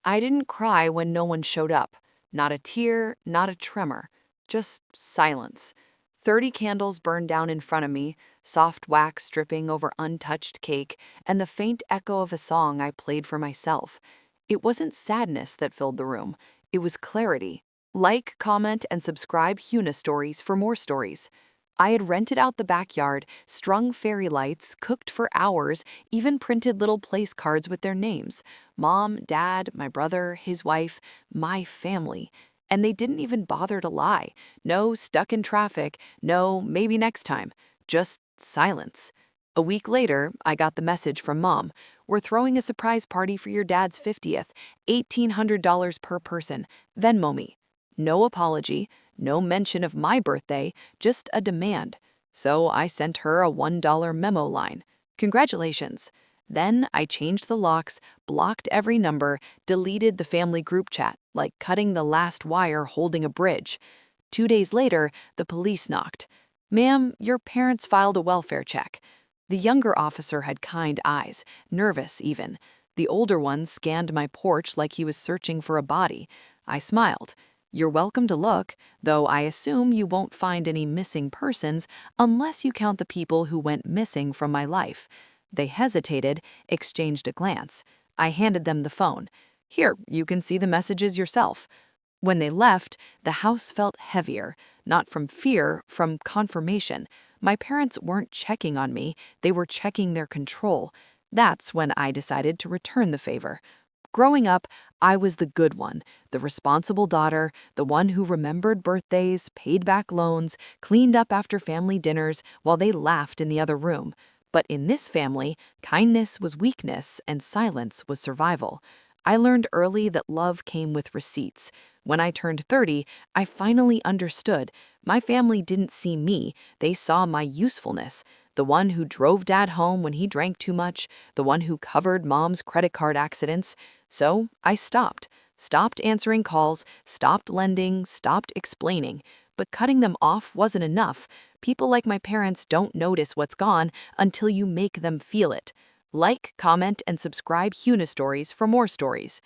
I didn't cry when no one showed up. Not a tear, not a tremor. Just silence. 30 candles burned down in front of me, soft wax dripping over untouched cake, and the faint echo of a song I played for myself. It wasn't sadness that filled the room. It was clarity. Like, comment, and subscribe Huna Stories for more stories. I had rented out the backyard, strung fairy lights, cooked for hours, even printed little place cards with their names. Mom, Dad, my brother, his wife, my family. And they didn't even bother to lie. No stuck in traffic, no maybe next time. Just silence. A week later, I got the message from Mom. We're throwing a surprise party for your dad's 50th, $1,800 per person. Venmo me. No apology, no mention of my birthday, just a demand. So I sent her a $1 memo line. Congratulations. Then I changed the locks, blocked every number, deleted the family group chat, like cutting the last wire holding a bridge. 2 days later, the police knocked. Ma'am, your parents filed a welfare check. The younger officer had kind eyes, nervous even. The older one scanned my porch like he was searching for a body. I smiled. You're welcome to look, though I assume you won't find any missing persons unless you count the people who went missing from my life. They hesitated, exchanged a glance. I handed them the phone. Here, you can see the messages yourself. When they left, the house felt heavier, not from fear, from confirmation. My parents weren't checking on me, they were checking their control. That's when I decided to return the favor. Growing up, I was the good one, the responsible daughter, the one who remembered birthdays, paid back loans, cleaned up after family dinners while they laughed in the other room. But in this family, kindness was weakness and silence was survival. I learned early that love came with receipts. When I turned 30, I finally understood. My family didn't see me, they saw my usefulness. The one who drove Dad home when he drank too much, the one who covered Mom's credit card accidents. So I stopped answering calls, stopped lending, stopped explaining. But cutting them off wasn't enough. People like my parents don't notice what's gone until you make them feel it. Like, comment, and subscribe Huna Stories for more stories.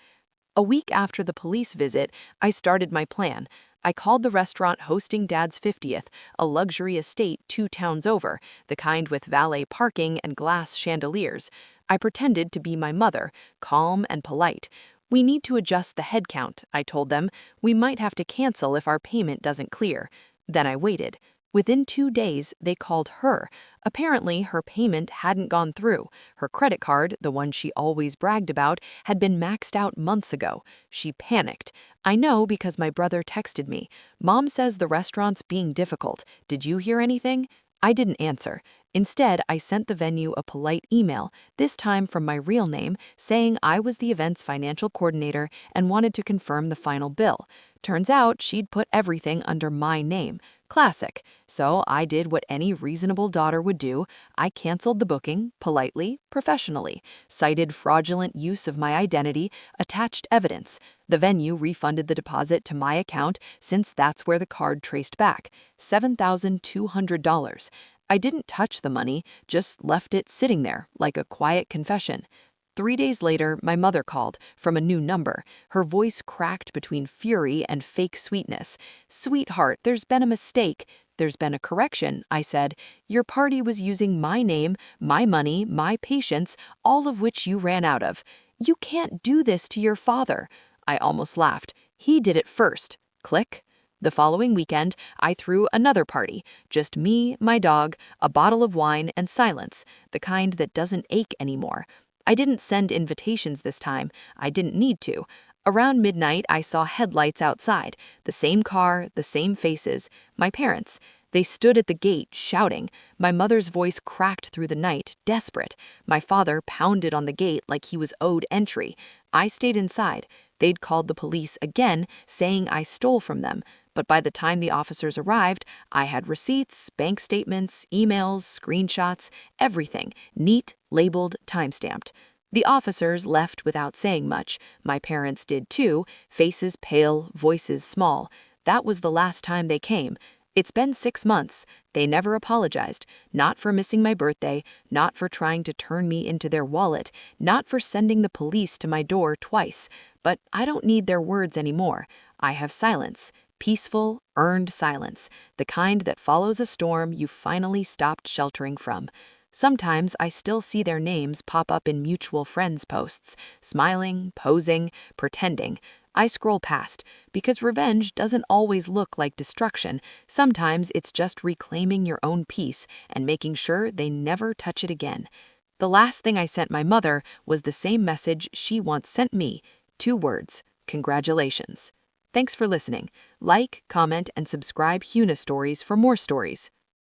A week after the police visit, I started my plan. I called the restaurant hosting Dad's 50th, a luxury estate 2 towns over, the kind with valet parking and glass chandeliers. I pretended to be my mother, calm and polite. We need to adjust the head count, I told them. We might have to cancel if our payment doesn't clear. Then I waited. Within 2 days, they called her. Apparently, her payment hadn't gone through. Her credit card, the one she always bragged about, had been maxed out months ago. She panicked. I know because my brother texted me. Mom says the restaurant's being difficult. Did you hear anything? I didn't answer. Instead, I sent the venue a polite email, this time from my real name, saying I was the event's financial coordinator and wanted to confirm the final bill. Turns out she'd put everything under my name. Classic. So I did what any reasonable daughter would do. I canceled the booking, politely, professionally, cited fraudulent use of my identity, attached evidence. The venue refunded the deposit to my account since that's where the card traced back, $7,200. I didn't touch the money, just left it sitting there like a quiet confession. 3 days later, my mother called from a new number. Her voice cracked between fury and fake sweetness. Sweetheart, there's been a mistake. There's been a correction, I said. Your party was using my name, my money, my patience, all of which you ran out of. You can't do this to your father. I almost laughed. He did it first. Click. The following weekend, I threw another party. Just me, my dog, a bottle of wine, and silence, the kind that doesn't ache anymore. I didn't send invitations this time. I didn't need to. Around midnight, I saw headlights outside. The same car, the same faces. My parents. They stood at the gate, shouting. My mother's voice cracked through the night, desperate. My father pounded on the gate like he was owed entry. I stayed inside. They'd called the police again, saying I stole from them. But by the time the officers arrived, I had receipts, bank statements, emails, screenshots, everything, neat, labeled, timestamped. The officers left without saying much. My parents did too, faces pale, voices small. That was the last time they came. It's been 6 months. They never apologized, not for missing my birthday, not for trying to turn me into their wallet, not for sending the police to my door twice. But I don't need their words anymore. I have silence. Peaceful, earned silence. The kind that follows a storm you finally stopped sheltering from. Sometimes I still see their names pop up in mutual friends posts, smiling, posing, pretending. I scroll past, because revenge doesn't always look like destruction. Sometimes it's just reclaiming your own peace and making sure they never touch it again. The last thing I sent my mother was the same message she once sent me. 2 words: congratulations. Thanks for listening. Like, comment, and subscribe Huna Stories for more stories.